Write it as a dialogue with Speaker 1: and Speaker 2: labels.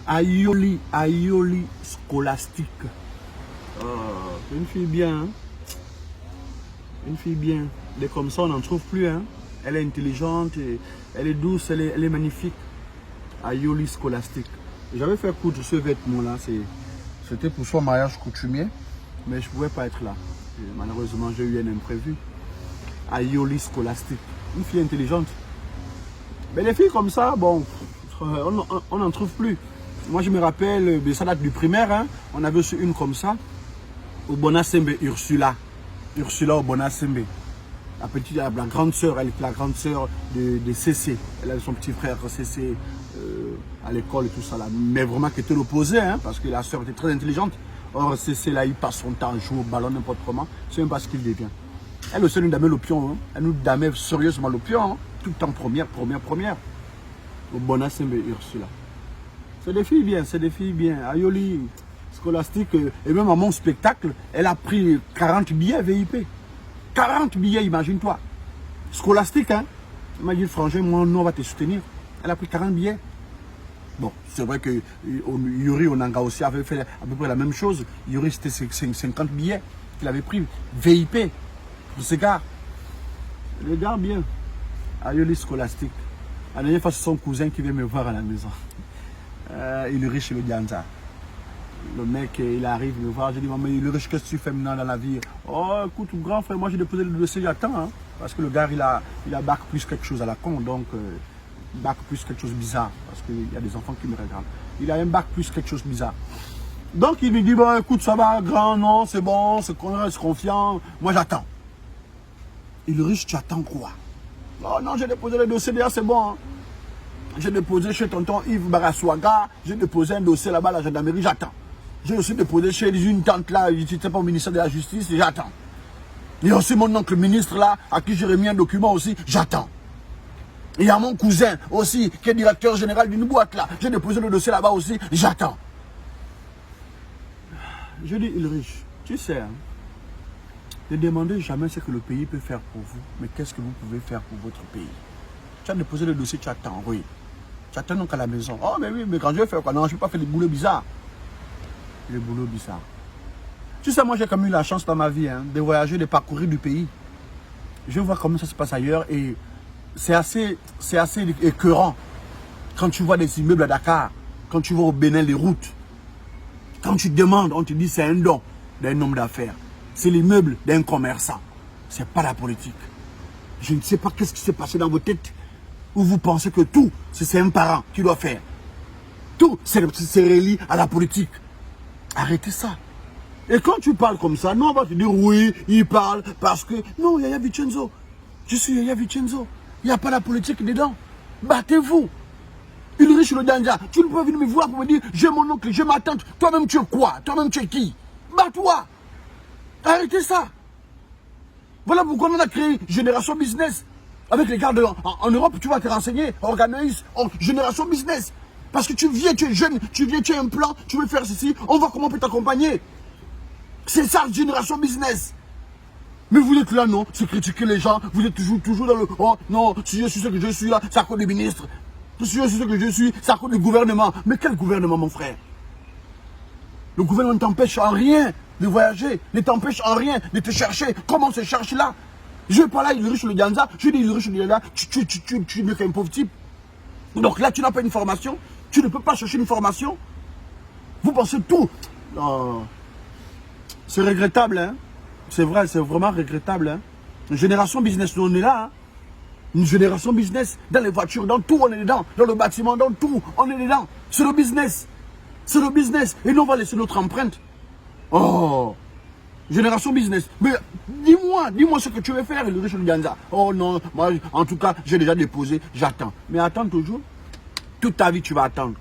Speaker 1: Aioli Scolastique. C'est une fille bien, hein? Une fille bien. Elle est comme ça, on n'en trouve plus, hein? Elle est intelligente, elle est douce, elle est magnifique. Aioli Scolastique. J'avais fait coudre ce vêtement-là, c'était pour son mariage coutumier, mais je ne pouvais pas être là. Et malheureusement, j'ai eu un imprévu. Aioli Scolastique. Une fille intelligente. Mais les filles comme ça, bon, on n'en trouve plus. Moi, je me rappelle, ça date du primaire, hein, on avait reçu une comme ça, au Bonasembe, Ursula. Ursula au Bonasembe. La petite, la grande sœur, elle est la grande sœur de CC. Elle a son petit frère CC à l'école et tout ça là. Mais vraiment qui était l'opposé, hein, parce que la sœur était très intelligente. Or CC là, il passe son temps à jouer au ballon n'importe comment. C'est même pas ce qu'il devient. Elle aussi nous damait l'opion, hein. Elle nous damait sérieusement l'opion, hein. Tout le temps première. Au Bonasembe Ursula. C'est des filles bien, c'est des filles bien. Aioli Scolastique, et même à mon spectacle, elle a pris 40 billets VIP. 40 billets, imagine-toi. Scolastique, hein. Elle m'a dit, frangin, moi, nous, on va te soutenir. Elle a pris 40 billets. Bon, c'est vrai que Yuri Onanga aussi avait fait à peu près la même chose. Yuri, c'était 50 billets qu'il avait pris. VIP. Pour ces gars. Les gars, bien. Aioli Scolastique. La dernière fois, c'est son cousin qui vient me voir à la maison. Il est riche, le Dianza. Le mec, il arrive me voir, je dis, maman, il est riche, qu'est-ce que tu fais maintenant dans la vie? Oh, écoute, grand frère, moi j'ai déposé le dossier, j'attends. Hein, parce que le gars, il a bac plus quelque chose à la con, donc bac plus quelque chose bizarre. Parce qu'il y a des enfants qui me regardent. Il a un bac plus quelque chose bizarre. Donc il me dit, bon, écoute, ça va, grand, non, c'est bon, c'est qu'on reste confiant. Moi j'attends. Il est riche, tu attends quoi? Oh non, j'ai déposé le dossier, déjà c'est bon. Hein. J'ai déposé chez tonton Yves Baraswaga, j'ai déposé un dossier là-bas à la gendarmerie, j'attends. J'ai aussi déposé chez une tante là, je n'étais pas au ministère de la Justice, j'attends. Il y a aussi mon oncle ministre là, à qui j'ai remis un document aussi, j'attends. Il y a mon cousin aussi, qui est directeur général d'une boîte là, j'ai déposé le dossier là-bas aussi, j'attends. Je dis, Ulrich, tu sais, hein, ne demandez jamais ce que le pays peut faire pour vous, mais qu'est-ce que vous pouvez faire pour votre pays. Tu as déposé le dossier, tu attends, oui. Tu attends donc à la maison. Oh, mais oui, mais quand je vais faire quoi? Non, je ne vais pas faire des boulots bizarres. Les boulots bizarres. Tu sais, moi j'ai comme eu la chance dans ma vie, hein, de voyager, de parcourir du pays. Je vois comment ça se passe ailleurs et c'est assez écœurant. Quand tu vois des immeubles à Dakar, quand tu vas au Bénin, les routes, quand tu demandes, on te dit c'est un don d'un homme d'affaires. C'est l'immeuble d'un commerçant. C'est pas la politique. Je ne sais pas qu'est-ce qui s'est passé dans vos têtes où vous pensez que tout, c'est un parent qui doit faire. Tout, c'est relié à la politique. Arrêtez ça. Et quand tu parles comme ça, non, on va te dire oui, il parle parce que... Non, Yaya Vicenzo. Je suis Yaya Vicenzo. Il n'y a pas la politique dedans. Battez-vous. Ulrich le Danja, tu ne peux pas venir me voir pour me dire j'ai mon oncle, j'ai ma tante. Toi-même tu es quoi? Toi-même tu es qui? Bats-toi. Arrêtez ça. Voilà pourquoi on a créé Génération Business. Avec les gars en Europe, tu vas te renseigner. Organise Génération Business. Parce que tu viens, tu es jeune, tu viens, tu as un plan, tu veux faire ceci, on voit comment on peut t'accompagner. C'est ça, Génération Business. Mais vous êtes là, non, c'est critiquer les gens, vous êtes toujours dans le... Oh, non, si je suis ce que je suis là, c'est à cause du ministre. Si je suis ce que je suis, c'est à cause du gouvernement. Mais quel gouvernement, mon frère? Le gouvernement ne t'empêche en rien de voyager, ne t'empêche en rien de te chercher. Comment on se cherche là? Je vais pas là, il est riche le Ganza, je dis il est riche le Ganza, tu me fais un pauvre type. Donc là, tu n'as pas une formation, tu ne peux pas chercher une formation. Vous pensez tout. C'est regrettable, hein. C'est vrai, c'est vraiment regrettable, hein. Une génération business, nous on est là, hein. Une génération business, dans les voitures, dans tout, on est dedans. Dans le bâtiment, dans tout, on est dedans. C'est le business. C'est le business. Et nous, on va laisser notre empreinte. Oh, génération business. Mais dis-moi ce que tu veux faire, le riche Ganza. Oh non, moi, en tout cas, j'ai déjà déposé, j'attends. Mais attends toujours. Toute ta vie, tu vas attendre.